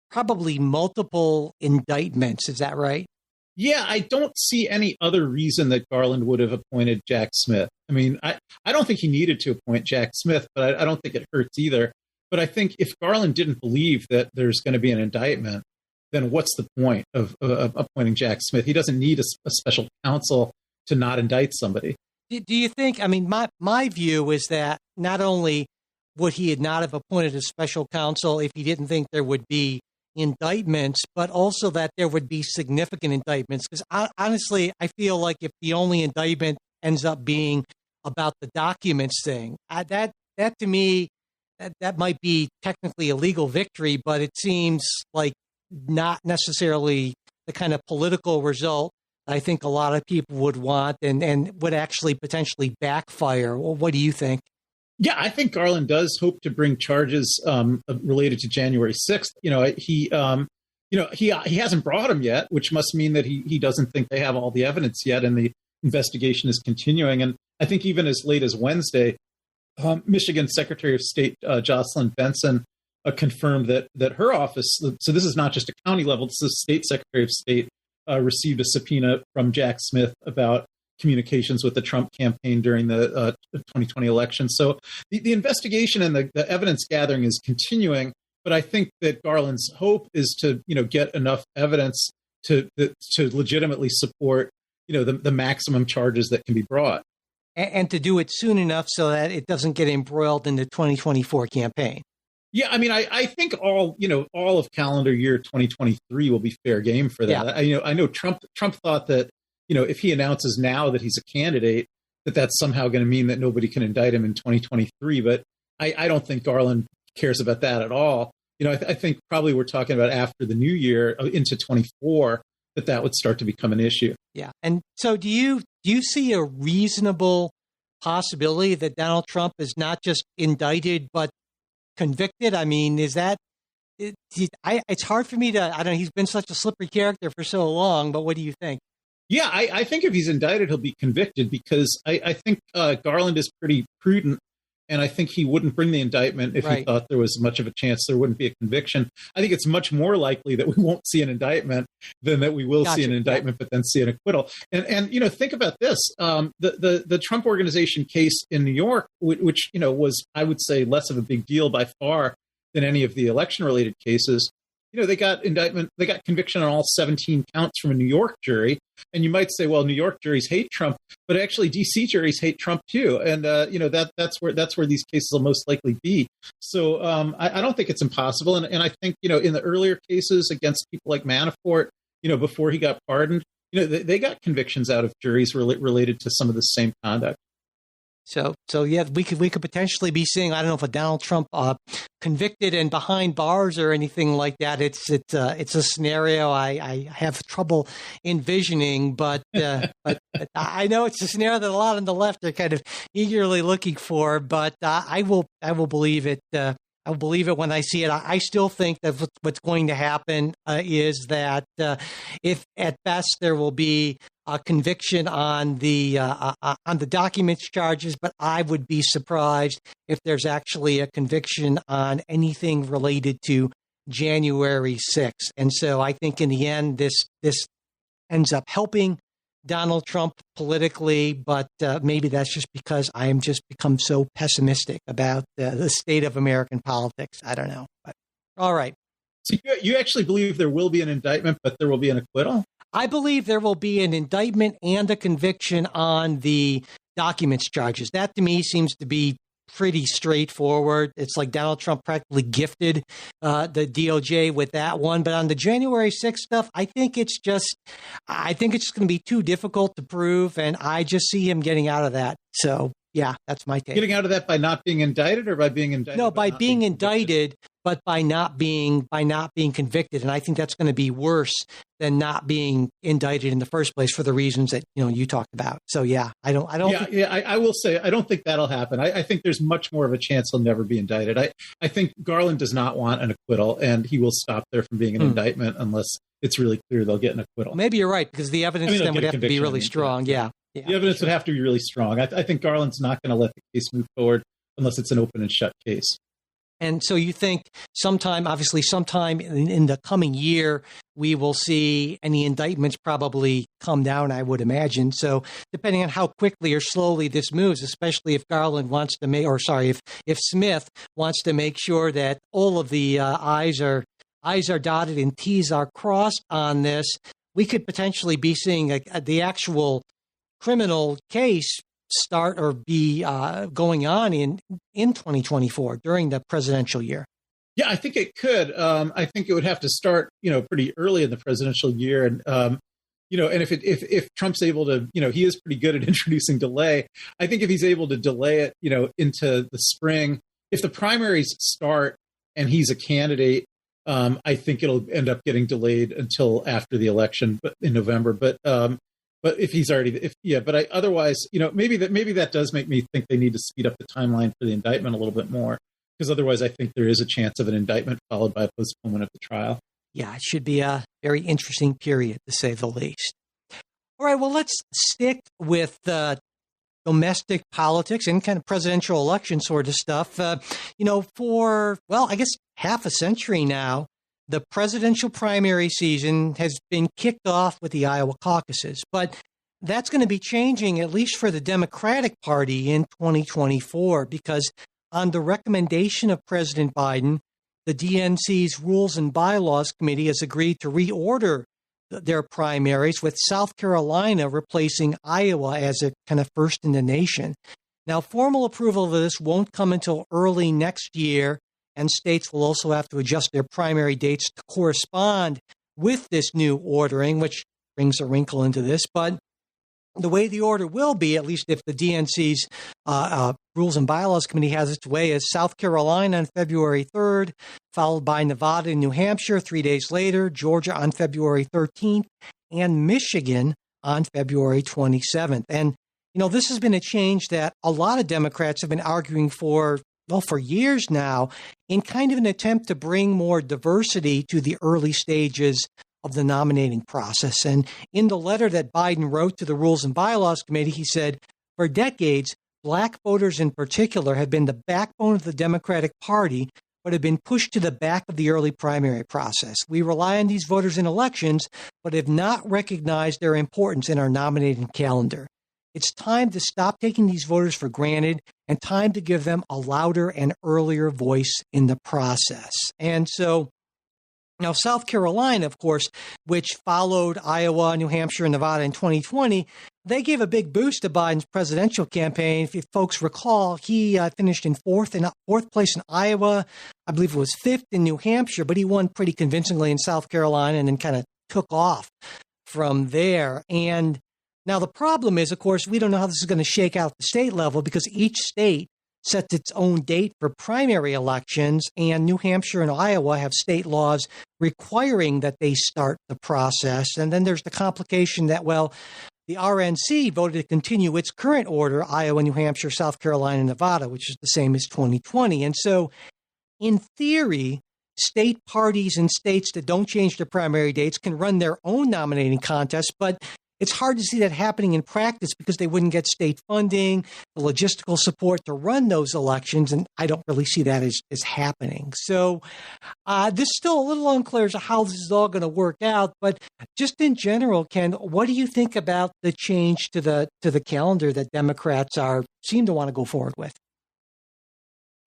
probably multiple indictments. Is that right? Yeah, I don't see any other reason that Garland would have appointed Jack Smith. I don't think he needed to appoint Jack Smith, but I don't think it hurts either. But I think if Garland didn't believe that there's going to be an indictment, then what's the point of appointing Jack Smith? He doesn't need a special counsel to not indict somebody. Do you think, my view is that not only would he not have appointed a special counsel if he didn't think there would be indictments, but also that there would be significant indictments? Because honestly, I feel like if the only indictment ends up being about the documents thing, that to me, that might be technically a legal victory, but it seems like not necessarily the kind of political result I think a lot of people would want and would actually potentially backfire. Well, what do you think? Yeah, I think Garland does hope to bring charges related to January 6th. He hasn't brought them yet, which must mean that he doesn't think they have all the evidence yet, and the investigation is continuing. And I think even as late as Wednesday, Michigan Secretary of State Jocelyn Benson confirmed that her office, so this is not just a county level, this is State Secretary of State, received a subpoena from Jack Smith about communications with the Trump campaign during the 2020 election. So the investigation and the evidence gathering is continuing, but I think that Garland's hope is to get enough evidence to legitimately support the maximum charges that can be brought. And to do it soon enough so that it doesn't get embroiled in the 2024 campaign. Yeah, I think all of calendar year 2023 will be fair game for that. Yeah. I know Trump thought that, if he announces now that he's a candidate, that's somehow going to mean that nobody can indict him in 2023. But I don't think Garland cares about that at all. I think probably we're talking about after the new year into 24 that would start to become an issue. Yeah. And so do you see a reasonable possibility that Donald Trump is not just indicted, but convicted? Is that it's hard for me to, I don't know, he's been such a slippery character for so long, but what do you think? Yeah, I think if he's indicted, he'll be convicted because I think Garland is pretty prudent. And I think he wouldn't bring the indictment if he thought there was much of a chance there wouldn't be a conviction. I think it's much more likely that we won't see an indictment than that we will see an indictment, but then see an acquittal. And think about this: the Trump Organization case in New York, which was, I would say, less of a big deal by far than any of the election-related cases. They got conviction on all 17 counts from a New York jury. And you might say, well, New York juries hate Trump, but actually DC juries hate Trump too. And, that's where these cases will most likely be. So I don't think it's impossible. And I think, in the earlier cases against people like Manafort, before he got pardoned, they got convictions out of juries related to some of the same conduct. So yeah, we could potentially be seeing, I don't know if a Donald Trump convicted and behind bars or anything like that. It's a scenario I have trouble envisioning, but I know it's a scenario that a lot on the left are kind of eagerly looking for. But I will believe it. I will believe it when I see it. I still think that what's going to happen is that if at best there will be a conviction on the documents charges, but I would be surprised if there's actually a conviction on anything related to January 6th. And so I think in the end, this ends up helping Donald Trump politically, but maybe that's just because I am just become so pessimistic about the state of American politics. I don't know. But all right. So you actually believe there will be an indictment, but there will be an acquittal? I believe there will be an indictment and a conviction on the documents charges. That to me seems to be pretty straightforward. It's like Donald Trump practically gifted the DOJ with that one. But on the January 6th stuff, I think it's going to be too difficult to prove. And I just see him getting out of that. So, yeah, that's my take. Getting out of that by not being indicted or by being indicted? No, by being indicted, but by not being convicted. And I think that's going to be worse than not being indicted in the first place for the reasons that you talked about. So yeah, I will say I don't think that'll happen. I think there's much more of a chance he'll never be indicted. I think Garland does not want an acquittal, and he will stop there from being an indictment unless it's really clear they'll get an acquittal. Maybe you're right, because the evidence then would have to be really strong. Yeah. The evidence would have to be really strong. I think Garland's not going to let the case move forward unless it's an open and shut case. And so you think sometime in the coming year, we will see any indictments probably come down, I would imagine. So depending on how quickly or slowly this moves, especially if Garland wants to if Smith wants to make sure that all of the I's are dotted and T's are crossed on this, we could potentially be seeing the actual criminal case start or be going on in 2024 during the presidential year? Yeah, I think it could. I think it would have to start, pretty early in the presidential year. And, and if Trump's able to, he is pretty good at introducing delay. I think if he's able to delay it, into the spring, if the primaries start and he's a candidate, I think it'll end up getting delayed until after the election, but in November. But if he's already, otherwise, maybe that does make me think they need to speed up the timeline for the indictment a little bit more, because otherwise I think there is a chance of an indictment followed by a postponement of the trial. Yeah, it should be a very interesting period, to say the least. All right, well, let's stick with domestic politics and kind of presidential election sort of stuff. For, I guess half a century now, the presidential primary season has been kicked off with the Iowa caucuses, but that's going to be changing, at least for the Democratic Party, in 2024, because on the recommendation of President Biden, the DNC's Rules and Bylaws Committee has agreed to reorder their primaries, with South Carolina replacing Iowa as a kind of first in the nation. Now, formal approval of this won't come until early next year, and states will also have to adjust their primary dates to correspond with this new ordering, which brings a wrinkle into this. But the way the order will be, at least if the DNC's Rules and Bylaws Committee has its way, is South Carolina on February 3rd, followed by Nevada and New Hampshire 3 days later, Georgia on February 13th, and Michigan on February 27th. And, this has been a change that a lot of Democrats have been arguing for years now, in kind of an attempt to bring more diversity to the early stages of the nominating process. And in the letter that Biden wrote to the Rules and Bylaws Committee, he said, for decades, Black voters in particular have been the backbone of the Democratic Party, but have been pushed to the back of the early primary process. We rely on these voters in elections, but have not recognized their importance in our nominating calendar. It's time to stop taking these voters for granted and time to give them a louder and earlier voice in the process. And so now South Carolina, of course, which followed Iowa, New Hampshire, and Nevada in 2020, they gave a big boost to Biden's presidential campaign. If you folks recall, he finished in fourth place in Iowa. I believe it was fifth in New Hampshire, but he won pretty convincingly in South Carolina and then kind of took off from there. And now the problem is, of course, we don't know how this is going to shake out at the state level because each state sets its own date for primary elections, and New Hampshire and Iowa have state laws requiring that they start the process. And then there's the complication that, well, the RNC voted to continue its current order, Iowa, New Hampshire, South Carolina, Nevada, which is the same as 2020. And so, in theory, state parties in states that don't change their primary dates can run their own nominating contests, but it's hard to see that happening in practice because they wouldn't get state funding, the logistical support to run those elections, and I don't really see that as happening. So this is still a little unclear as to how this is all going to work out, but just in general, Ken, what do you think about the change to the calendar that Democrats seem to want to go forward with?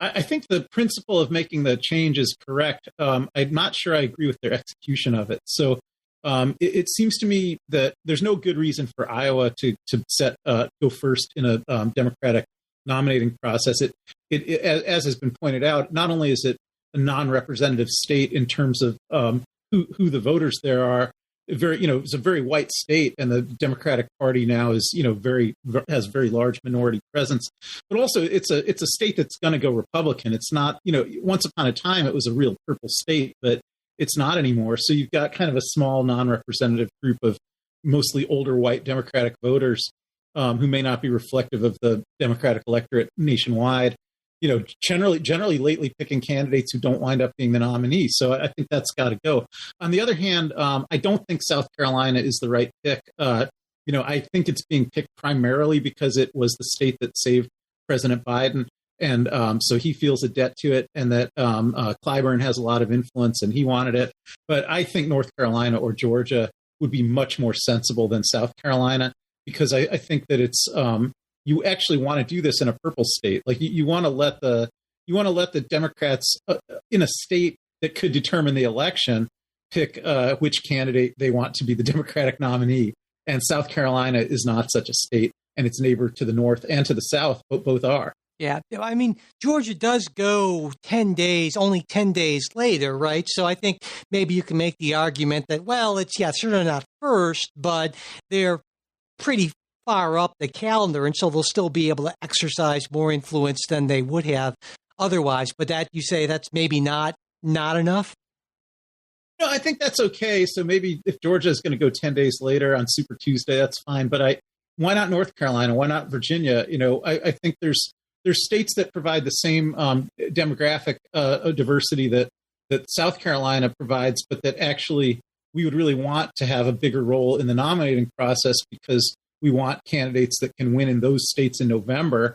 I think the principle of making the change is correct. I'm not sure I agree with their execution of it. So it seems to me that there's no good reason for Iowa to go first in a Democratic nominating process. It as has been pointed out, not only is it a non-representative state in terms of who the voters there are, it's a very white state, and the Democratic Party now is has very large minority presence. But also, it's a state that's going to go Republican. It's not, once upon a time it was a real purple state, but it's not anymore. So you've got kind of a small non-representative group of mostly older white Democratic voters who may not be reflective of the Democratic electorate nationwide. Generally lately picking candidates who don't wind up being the nominee. So I think that's got to go. On the other hand, I don't think South Carolina is the right pick. I think it's being picked primarily because it was the state that saved President Biden. And so he feels a debt to it, and that Clyburn has a lot of influence and he wanted it. But I think North Carolina or Georgia would be much more sensible than South Carolina, because I think that it's you actually want to do this in a purple state. Like you want to let the Democrats in a state that could determine the election pick which candidate they want to be the Democratic nominee. And South Carolina is not such a state, and its neighbor to the north and to the south both are. Yeah, I mean, Georgia does go only 10 days later, right? So I think maybe you can make the argument that, well, it's, certainly not first, but they're pretty far up the calendar, and so they'll still be able to exercise more influence than they would have otherwise. But that, you say, that's maybe not enough? No, I think that's okay. So maybe if Georgia is going to go 10 days later on Super Tuesday, that's fine. But why not North Carolina? Why not Virginia? I think there's states that provide the same demographic diversity that South Carolina provides, but that actually we would really want to have a bigger role in the nominating process, because we want candidates that can win in those states in November.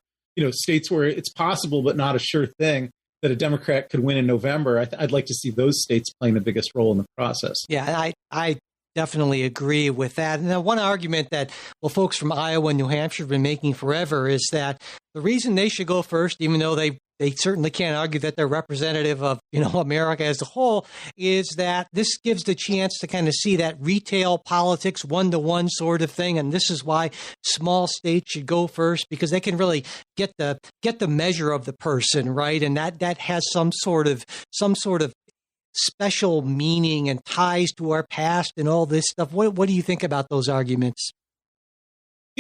States where it's possible but not a sure thing that a Democrat could win in November. I'd like to see those states playing the biggest role in the process. Yeah, I definitely agree with that. And one argument that, folks from Iowa and New Hampshire have been making forever is that the reason they should go first, even though they certainly can't argue that they're representative of, America as a whole, is that this gives the chance to kind of see that retail politics, one-to-one sort of thing. And this is why small states should go first, because they can really get the measure of the person, right? And that has some sort of special meaning and ties to our past and all this stuff. What do you think about those arguments?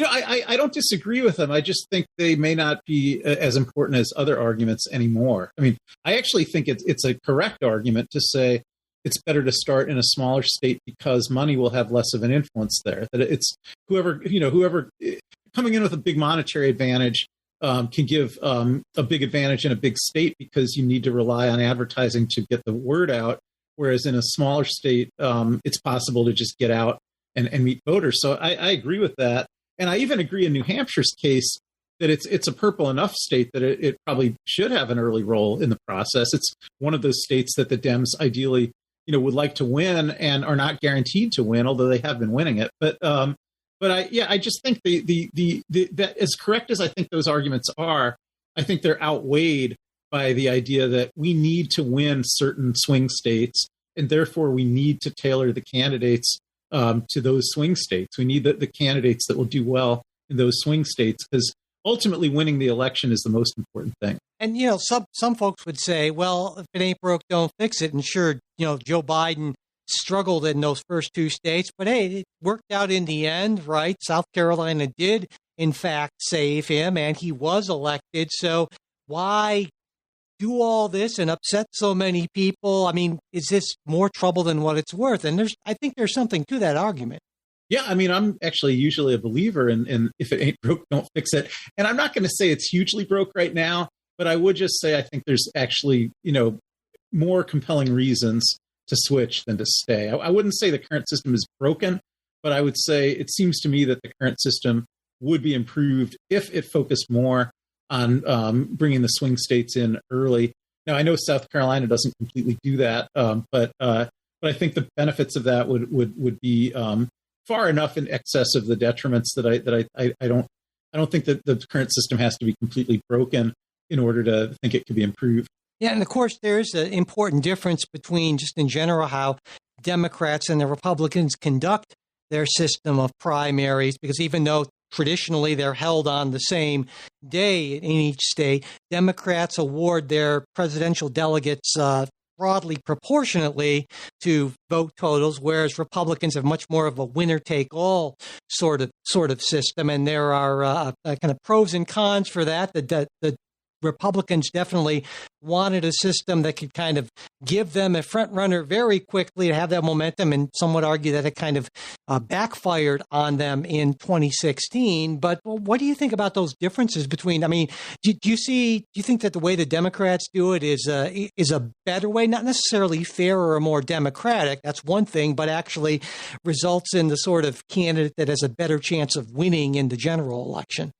I don't disagree with them. I just think they may not be as important as other arguments anymore. I mean, I actually think it's a correct argument to say it's better to start in a smaller state because money will have less of an influence there. That it's whoever coming in with a big monetary advantage can give a big advantage in a big state because you need to rely on advertising to get the word out. whereas in a smaller state, it's possible to just get out and meet voters. So I agree with that. And I even agree in New Hampshire's case that it's a purple enough state that it probably should have an early role in the process. It's one of those states that the Dems ideally, would like to win and are not guaranteed to win, although they have been winning it. But I just think that as correct as I think those arguments are, I think they're outweighed by the idea that we need to win certain swing states, and therefore we need to tailor the candidates to those swing states. We need the candidates that will do well in those swing states, because ultimately winning the election is the most important thing. And, some folks would say, well, if it ain't broke, don't fix it. And sure, Joe Biden struggled in those first two states, but hey, it worked out in the end, right? South Carolina did, in fact, save him, and he was elected. So why do all this and upset so many people? I mean, is this more trouble than what it's worth? And I think there's something to that argument. Yeah, I mean, I'm actually usually a believer in if it ain't broke, don't fix it. And I'm not going to say it's hugely broke right now, but I would just say I think there's actually, more compelling reasons to switch than to stay. I wouldn't say the current system is broken, but I would say it seems to me that the current system would be improved if it focused more on bringing the swing states in early. Now, I know South Carolina doesn't completely do that, but I think the benefits of that would be far enough in excess of the detriments that I don't think that the current system has to be completely broken in order to think it could be improved. Yeah, and of course, there's an important difference between just in general how Democrats and the Republicans conduct their system of primaries, because even though traditionally they're held on the same day in each state, Democrats award their presidential delegates broadly proportionately to vote totals, whereas Republicans have much more of a winner-take-all sort of system. And there are kind of pros and cons for that. The Republicans definitely wanted a system that could kind of give them a front runner very quickly to have that momentum, and some would argue that it kind of backfired on them in 2016. But what do you think about those differences between, I mean, do you think that the way the Democrats do it is a better way, not necessarily fairer or more democratic, that's one thing, but actually results in the sort of candidate that has a better chance of winning in the general election?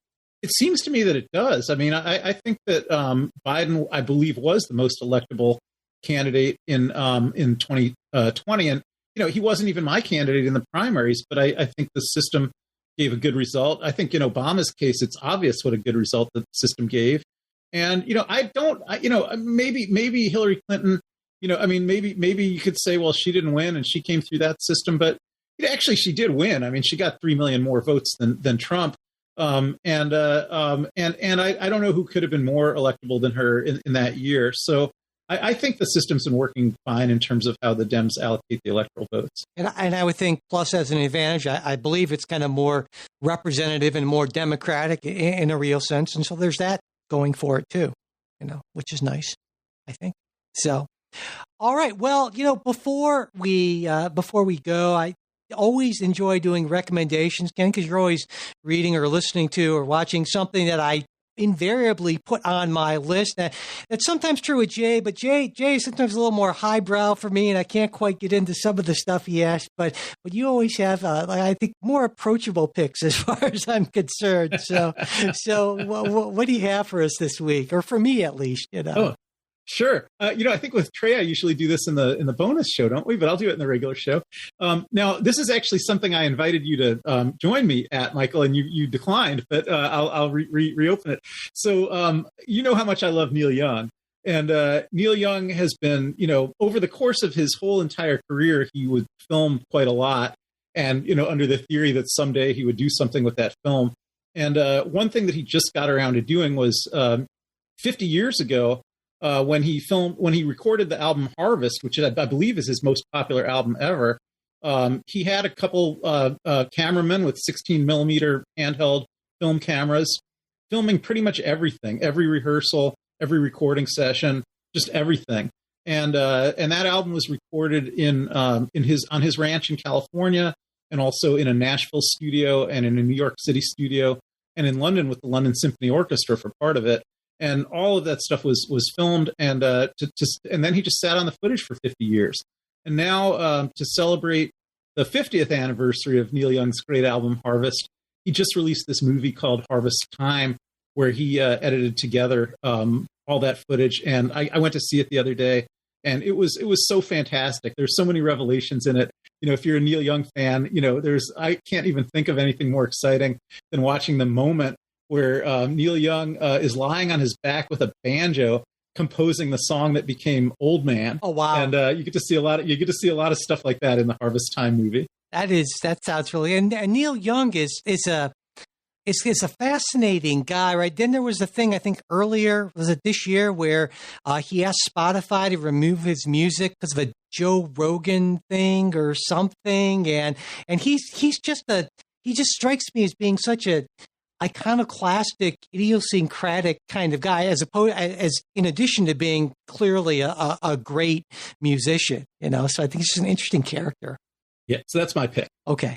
It seems to me that it does. I mean, I think that Biden, I believe, was the most electable candidate in 2020, and he wasn't even my candidate in the primaries. But I think the system gave a good result. I think in Obama's case, it's obvious what a good result the system gave. And maybe Hillary Clinton, maybe you could say, well, she didn't win and she came through that system, but actually she did win. I mean, she got 3 million more votes than Trump. And I don't know who could have been more electable than her in that year. So I think the system's been working fine in terms of how the Dems allocate the electoral votes. And I would think plus as an advantage, I believe it's kind of more representative and more democratic in a real sense. And so there's that going for it too, which is nice, I think. So, all right. Well, before we go, I always enjoy doing recommendations, Ken, because you're always reading or listening to or watching something that I invariably put on my list. That's sometimes true with Jay, but Jay is sometimes a little more highbrow for me, and I can't quite get into some of the stuff he asked. But you always have, I think, more approachable picks as far as I'm concerned. So what do you have for us this week, or for me at least? Oh. Sure. I think with Trey, I usually do this in the bonus show, don't we? But I'll do it in the regular show. Now, this is actually something I invited you to join me at, Michael, and you declined, but I'll reopen it. So, you know how much I love Neil Young. And Neil Young has been, over the course of his whole entire career, he would film quite a lot. And, under the theory that someday he would do something with that film. And one thing that he just got around to doing was 50 years ago, when he recorded the album Harvest, which I believe is his most popular album ever, he had a couple cameramen with 16 millimeter handheld film cameras filming pretty much everything, every rehearsal, every recording session, just everything. And that album was recorded on his ranch in California, and also in a Nashville studio and in a New York City studio, and in London with the London Symphony Orchestra for part of it. And all of that stuff was filmed, and then he just sat on the footage for 50 years. And now to celebrate the 50th anniversary of Neil Young's great album Harvest, he just released this movie called Harvest Time, where he edited together all that footage. And I went to see it the other day, and it was so fantastic. There's so many revelations in it. You know, if you're a Neil Young fan, you know, I can't even think of anything more exciting than watching the moment where Neil Young is lying on his back with a banjo, composing the song that became Old Man. Oh wow! And you get to see a lot of stuff like that in the Harvest Time movie. That sounds really. And Neil Young is a fascinating guy, right? Then there was the thing I think earlier, was it this year, where he asked Spotify to remove his music because of a Joe Rogan thing or something, and he just strikes me as being such a iconoclastic, idiosyncratic kind of guy, as in addition to being clearly a great musician, you know. So I think he's just an interesting character. Yeah, so that's my pick. Okay,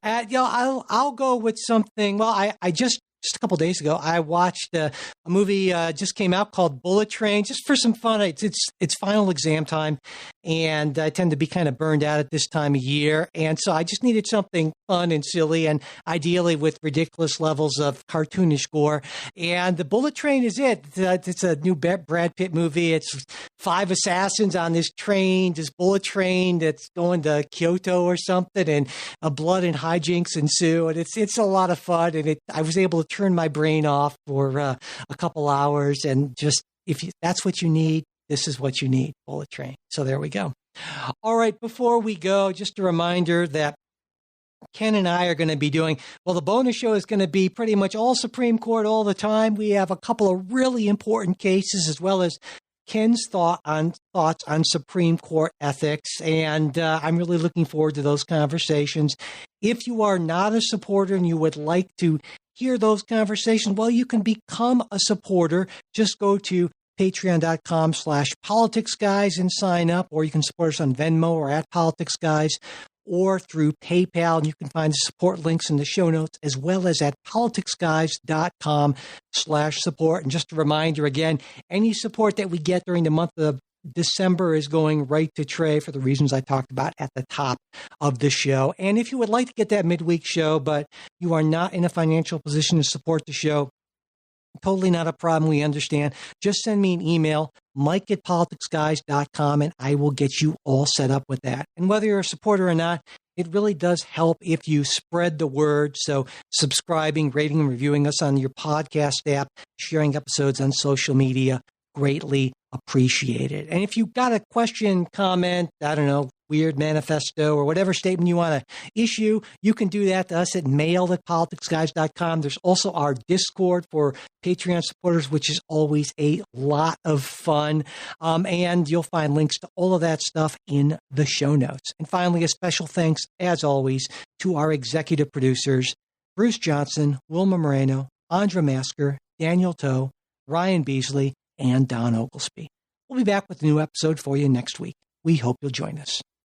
I'll go with something. Well, I just a couple of days ago, I watched a movie just came out called Bullet Train, just for some fun. It's final exam time, and I tend to be kind of burned out at this time of year, and so I just needed something fun and silly, and ideally with ridiculous levels of cartoonish gore. And the Bullet Train is it. It's a new Brad Pitt movie. It's 5 assassins on this train, this bullet train that's going to Kyoto or something, and blood and hijinks ensue. And it's a lot of fun, and I was able to turn my brain off for a couple hours, and just that's what you need, this is what you need, Bullet Train. So there we go. All right, before we go, just a reminder that Ken and I are going to be doing, well, the bonus show is going to be pretty much all Supreme Court all the time. We have a couple of really important cases, as well as Ken's thoughts on Supreme Court ethics, and I'm really looking forward to those conversations. If you are not a supporter and you would like to hear those conversations, well, you can become a supporter. Just go to patreon.com/politicsguys and sign up, or you can support us on Venmo or @politicsguys, or through PayPal. And you can find the support links in the show notes, as well as at politicsguys.com/support. And just a reminder again, any support that we get during the month of December is going right to Trey for the reasons I talked about at the top of the show. And if you would like to get that midweek show, but you are not in a financial position to support the show, totally not a problem. We understand. Just send me an email, mike@politicsguys.com, and I will get you all set up with that. And whether you're a supporter or not, it really does help if you spread the word. So subscribing, rating, and reviewing us on your podcast app, sharing episodes on social media, greatly appreciated. And if you've got a question, comment, I don't know, weird manifesto or whatever statement you want to issue, you can do that to us at mail@politicsguys.com. There's also our Discord for Patreon supporters, which is always a lot of fun. And you'll find links to all of that stuff in the show notes. And finally, a special thanks, as always, to our executive producers, Bruce Johnson, Wilma Moreno, Andra Masker, Daniel Toe, Ryan Beasley, and Don Oglesby. We'll be back with a new episode for you next week. We hope you'll join us.